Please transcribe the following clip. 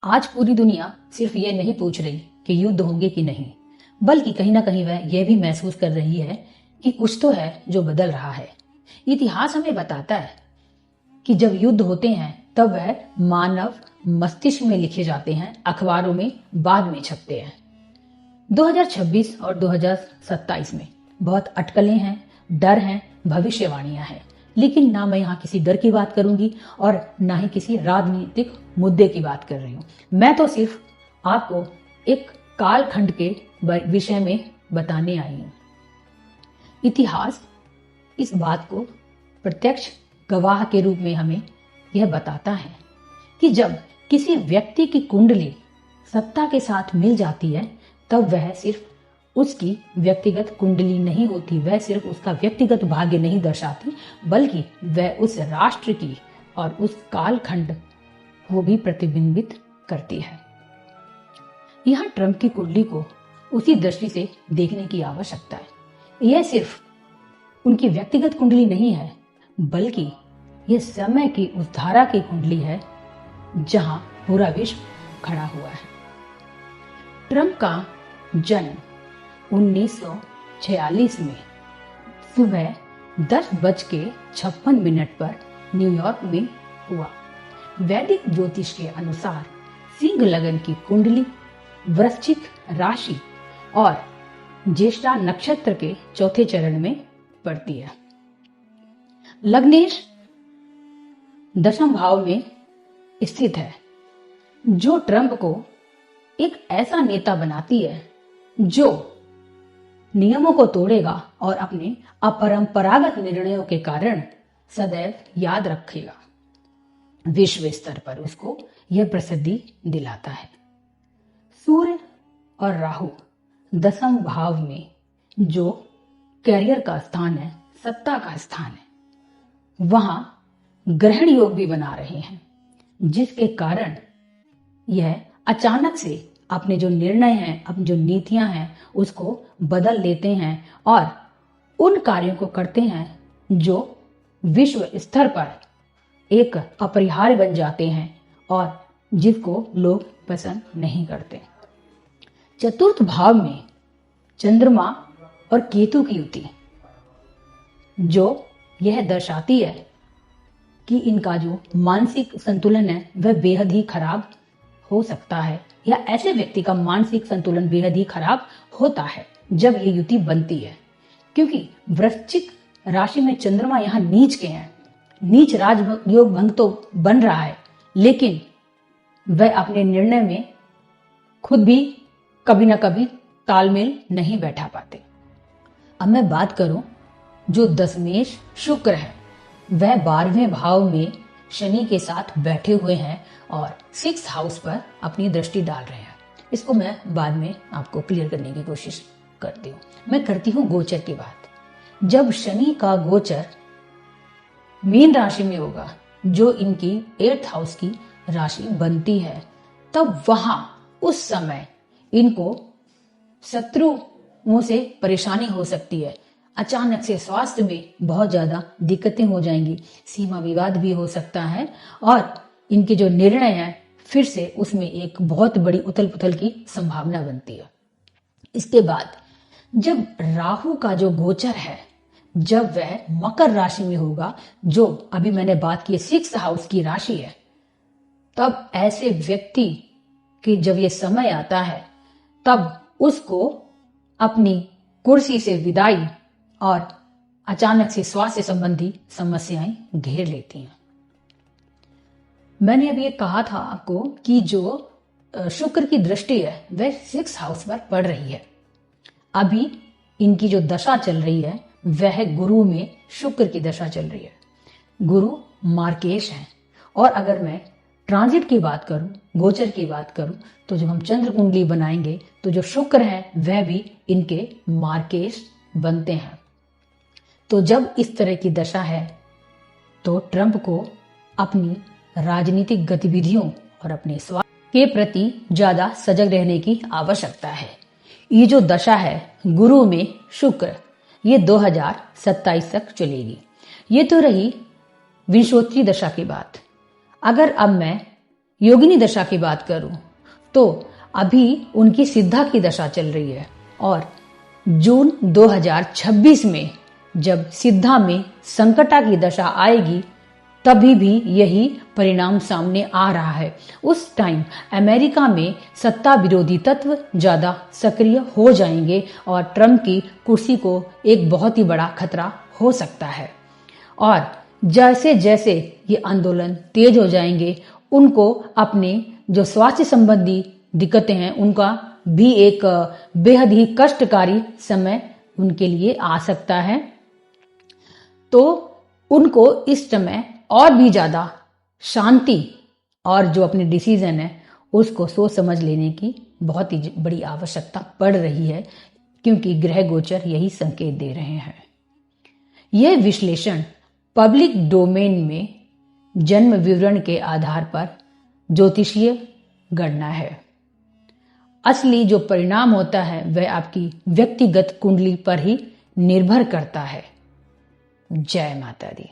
आज पूरी दुनिया सिर्फ ये नहीं पूछ रही कि युद्ध होंगे कि नहीं, बल्कि कहीं ना कहीं वह यह भी महसूस कर रही है कि कुछ तो है जो बदल रहा है। इतिहास हमें बताता है कि जब युद्ध होते हैं तब वह मानव मस्तिष्क में लिखे जाते हैं, अखबारों में बाद में छपते हैं। 2026 और 2027 में बहुत अटकलें हैं, डर हैं, भविष्यवाणियां हैं, लेकिन ना मैं यहाँ किसी डर की बात करूंगी और ना ही किसी राजनीतिक मुद्दे की बात कर रही हूँ। मैं तो सिर्फ आपको एक कालखंड के विषय में बताने आई हूँ। इतिहास इस बात को प्रत्यक्ष गवाह के रूप में हमें यह बताता है कि जब किसी व्यक्ति की कुंडली सत्ता के साथ मिल जाती है तब वह सिर्फ उसकी व्यक्तिगत कुंडली नहीं होती, वह सिर्फ उसका व्यक्तिगत भाग्य नहीं दर्शाती, बल्कि वह उस राष्ट्र की और उस कालखंड को भी प्रतिबिंबित करती है। यहाँ ट्रंप की कुंडली को उसी दृष्टि से देखने की आवश्यकता है। यह सिर्फ उनकी व्यक्तिगत कुंडली नहीं है, बल्कि यह समय की उस धारा की कुंडली है जहां पूरा विश्व खड़ा हुआ है। ट्रंप का जन्म 1946 में सुबह 10:56 पर न्यूयॉर्क में हुआ। वैदिक ज्योतिष के अनुसार सिंह लगन की कुंडली वृश्चिक राशि और ज्येष्ठा नक्षत्र के चौथे चरण में पड़ती है। लग्नेश दशम भाव में स्थित है, जो ट्रंप को एक ऐसा नेता बनाती है जो नियमों को तोड़ेगा और अपने अपरंपरागत निर्णयों के कारण सदैव याद रखेगा। विश्व स्तर पर उसको यह प्रसिद्धि दिलाता है। सूर्य और राहु दशम भाव में, जो कैरियर का स्थान है, सत्ता का स्थान है, वहां ग्रहण योग भी बना रहे हैं, जिसके कारण यह अचानक से अपने जो निर्णय हैं, अपनी जो नीतियां हैं, उसको बदल लेते हैं और उन कार्यों को करते हैं जो विश्व स्तर पर एक अपरिहार्य बन जाते हैं और जिसको लोग पसंद नहीं करते। चतुर्थ भाव में चंद्रमा और केतु की युति, जो यह दर्शाती है कि इनका जो मानसिक संतुलन है वह बेहद ही खराब हो सकता है, या ऐसे व्यक्ति का मानसिक संतुलन बेहद ही खराब होता है जब ये युति बनती है। क्योंकि वृश्चिक राशि में चंद्रमा यहाँ नीच के हैं, नीच राजयोग भंग तो बन रहा है, लेकिन वह अपने निर्णय में खुद भी कभी ना कभी तालमेल नहीं बैठा पाते। अब मैं बात करूं, जो दशमेश शुक्र है वह 12वें भाव में शनि के साथ बैठे हुए हैं और 6th हाउस पर अपनी दृष्टि डाल रहे हैं। इसको मैं बाद में आपको क्लियर करने की कोशिश करती हूँ। मैं करती हूँ गोचर की बात। जब शनि का गोचर मीन राशि में होगा, जो इनकी 8th हाउस की राशि बनती है, तब वहां उस समय इनको शत्रुओं से परेशानी हो सकती है। अचानक से स्वास्थ्य में बहुत ज्यादा दिक्कतें हो जाएंगी, सीमा विवाद भी हो सकता है और इनके जो निर्णय है फिर से उसमें एक बहुत बड़ी उथल पुथल की संभावना बनती है। इसके बाद जब राहु का जो गोचर है, जब वह मकर राशि में होगा, जो अभी मैंने बात की 6th हाउस की राशि है, तब ऐसे व्यक्ति की जब ये समय आता है तब उसको अपनी कुर्सी से विदाई और अचानक से स्वास्थ्य संबंधी समस्याएं घेर लेती हैं। मैंने अभी ये कहा था आपको कि जो शुक्र की दृष्टि है वह 6th हाउस पर पड़ रही है। अभी इनकी जो दशा चल रही है वह गुरु में शुक्र की दशा चल रही है। गुरु मार्केश है, और अगर मैं ट्रांजिट की बात करूं, गोचर की बात करूं, तो जब हम चंद्र कुंडली बनाएंगे तो जो शुक्र है वह भी इनके मार्केश बनते हैं। तो जब इस तरह की दशा है तो ट्रंप को अपनी राजनीतिक गतिविधियों और अपने स्वास्थ्य के प्रति ज्यादा सजग रहने की आवश्यकता है। ये जो दशा है गुरु में शुक्र, ये 2027 तक चलेगी। ये तो रही विंशोत्तरी दशा की बात। अगर अब मैं योगिनी दशा की बात करूं तो अभी उनकी सिद्धा की दशा चल रही है और जून 2026 में जब सिद्धा में संकटा की दशा आएगी तभी भी यही परिणाम सामने आ रहा है। उस टाइम अमेरिका में सत्ता विरोधी तत्व ज्यादा सक्रिय हो जाएंगे और ट्रंप की कुर्सी को एक बहुत ही बड़ा खतरा हो सकता है। और जैसे जैसे ये आंदोलन तेज हो जाएंगे उनको अपने जो स्वास्थ्य संबंधी दिक्कतें हैं उनका भी एक बेहद ही कष्टकारी समय उनके लिए आ सकता है। तो उनको इस समय और भी ज्यादा शांति और जो अपने डिसीजन है उसको सोच समझ लेने की बहुत ही बड़ी आवश्यकता पड़ रही है, क्योंकि ग्रह गोचर यही संकेत दे रहे हैं। यह विश्लेषण पब्लिक डोमेन में जन्म विवरण के आधार पर ज्योतिषीय गणना है। असली जो परिणाम होता है वह आपकी व्यक्तिगत कुंडली पर ही निर्भर करता है। जय माता दी।